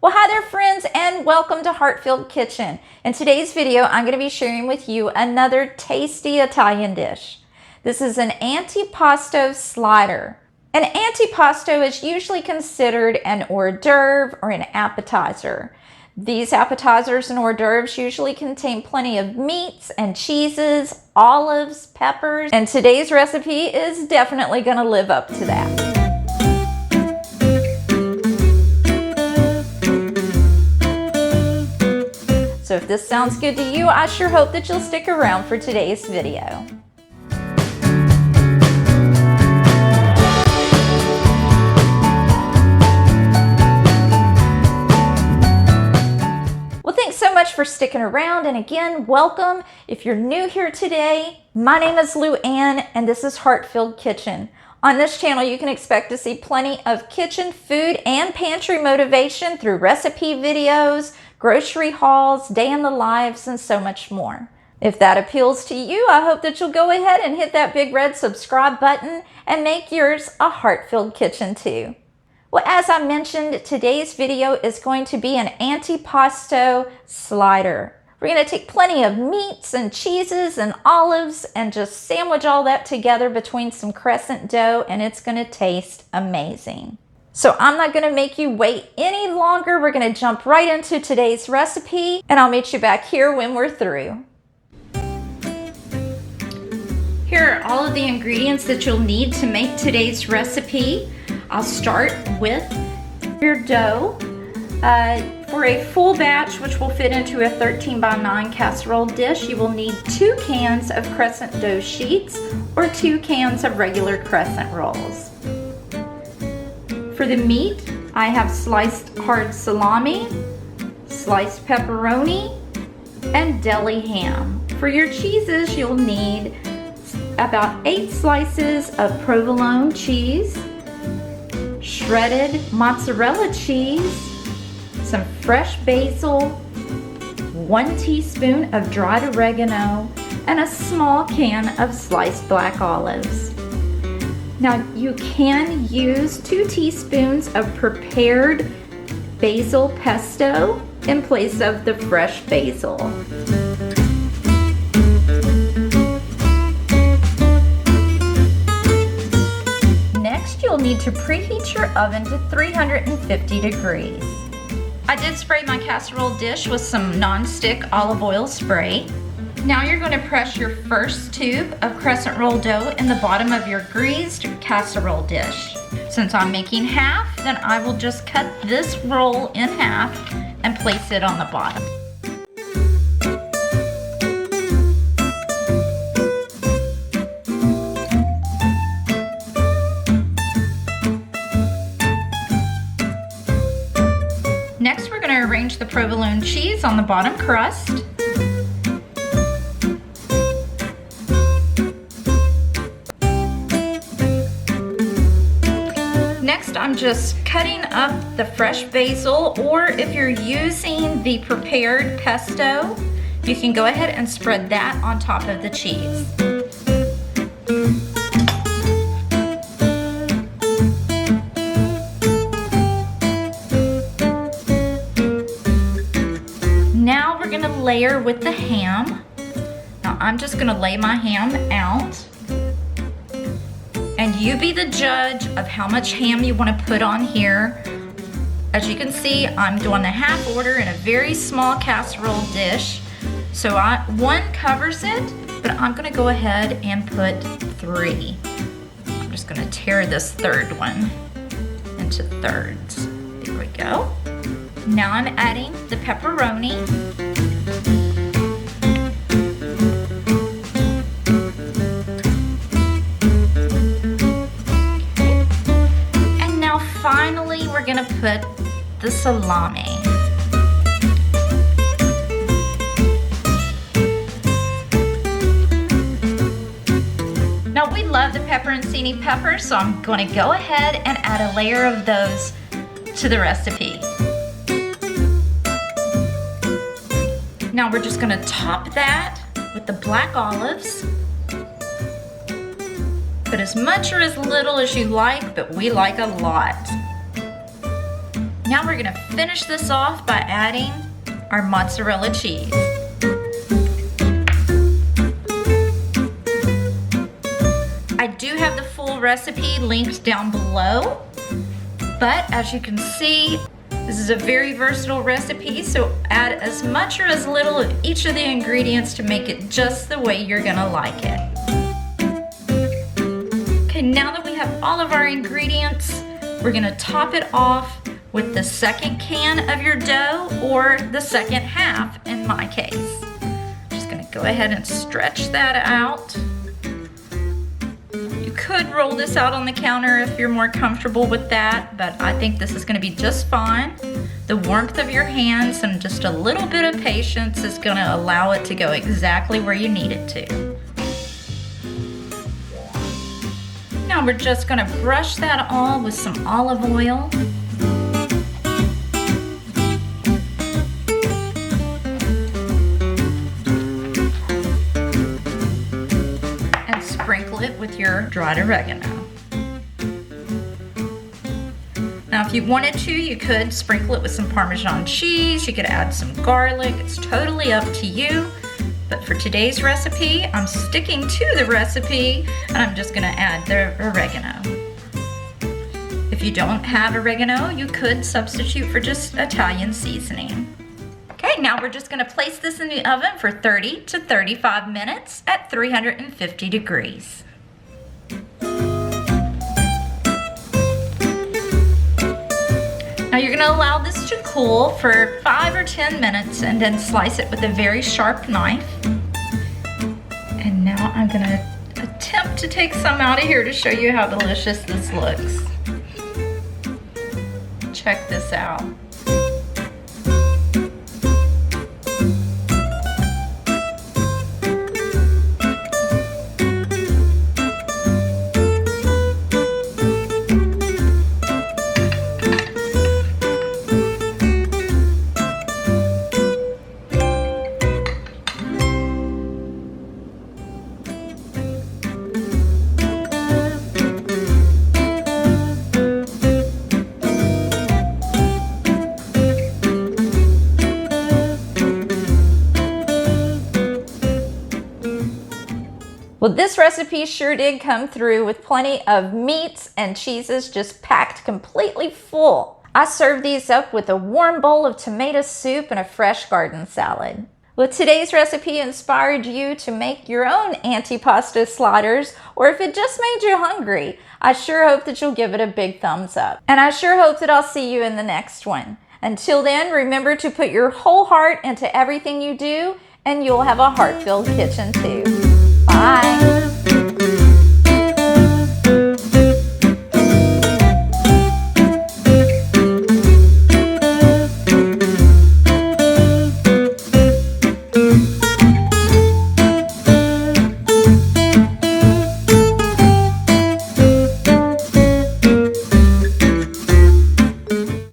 Well, hi there friends, and welcome to Heart-Filled Kitchen. In today's video, I'm going to be sharing with you another tasty Italian dish. This is an antipasto slider. An antipasto is usually considered an hors d'oeuvre or an appetizer. These appetizers and hors d'oeuvres usually contain plenty of meats and cheeses, olives, peppers, and today's recipe is definitely going to live up to that. So if this sounds good to you, I sure hope that you'll stick around for today's video. Well, thanks so much for sticking around, and again, welcome. If you're new here today, my name is Louann, and this is Heart-Filled Kitchen. On this channel, you can expect to see plenty of kitchen, food, and pantry motivation through recipe videos, grocery hauls, day in the lives, and so much more. If that appeals to you, I hope that you'll go ahead and hit that big red subscribe button and make yours a heart-filled kitchen too. Well, as I mentioned, today's video is going to be an antipasto slider. We're going to take plenty of meats and cheeses and olives and just sandwich all that together between some crescent dough, and it's going to taste amazing. So I'm not going to make you wait any longer. We're going to jump right into today's recipe, and I'll meet you back here when we're through. Here are all of the ingredients that you'll need to make today's recipe. I'll start with your dough. For a full batch, which will fit into a 13 by 9 casserole dish, you will need 2 cans of crescent dough sheets or 2 cans of regular crescent rolls. For the meat, I have sliced hard salami, sliced pepperoni, and deli ham. For your cheeses, you'll need about 8 slices of provolone cheese, shredded mozzarella cheese, some fresh basil, 1 teaspoon of dried oregano, and a small can of sliced black olives. Now you can use 2 teaspoons of prepared basil pesto in place of the fresh basil. Next, you'll need to preheat your oven to 350 degrees. I did spray my casserole dish with some non-stick olive oil spray. Now you're going to press your first tube of crescent roll dough in the bottom of your greased casserole dish. Since I'm making half, then I will just cut this roll in half and place it on the bottom. Next, we're going to arrange the provolone cheese on the bottom crust. Next, I'm just cutting up the fresh basil, or if you're using the prepared pesto, you can go ahead and spread that on top of the cheese. Now we're going to layer with the ham. Now I'm just going to lay my ham out. And you be the judge of how much ham you want to put on here. As you can see, I'm doing the half order in a very small casserole dish. So 1 covers it, but I'm going to go ahead and put 3. I'm just going to tear this third one into thirds. There we go. Now I'm adding the pepperoni. Finally, we're going to put the salami. Now we love the pepperoncini peppers, so I'm going to go ahead and add a layer of those to the recipe. Now we're just going to top that with the black olives. Put as much or as little as you like, but we like a lot. Now we're gonna finish this off by adding our mozzarella cheese. I do have the full recipe linked down below, but as you can see, this is a very versatile recipe, so add as much or as little of each of the ingredients to make it just the way you're gonna like it. Okay, now that we have all of our ingredients, we're gonna top it off with the second can of your dough, or the second half in my case. Just gonna go ahead and stretch that out. You could roll this out on the counter if you're more comfortable with that, but I think this is gonna be just fine. The warmth of your hands and just a little bit of patience is gonna allow it to go exactly where you need it to. Now we're just gonna brush that all with some olive oil. And sprinkle it with your dried oregano. Now if you wanted to, you could sprinkle it with some Parmesan cheese, you could add some garlic, it's totally up to you. But for today's recipe, I'm sticking to the recipe and I'm just gonna add the oregano. If you don't have oregano, you could substitute for just Italian seasoning. Okay, now we're just gonna place this in the oven for 30 to 35 minutes at 350 degrees. Now you're gonna allow this to cool for 5 or 10 minutes and then slice it with a very sharp knife. And now I'm gonna attempt to take some out of here to show you how delicious this looks. Check this out. Well, this recipe sure did come through with plenty of meats and cheeses just packed completely full. I served these up with a warm bowl of tomato soup and a fresh garden salad. Well, today's recipe inspired you to make your own antipasto sliders, or if it just made you hungry, I sure hope that you'll give it a big thumbs up. And I sure hope that I'll see you in the next one. Until then, remember to put your whole heart into everything you do, and you'll have a heart-filled kitchen too.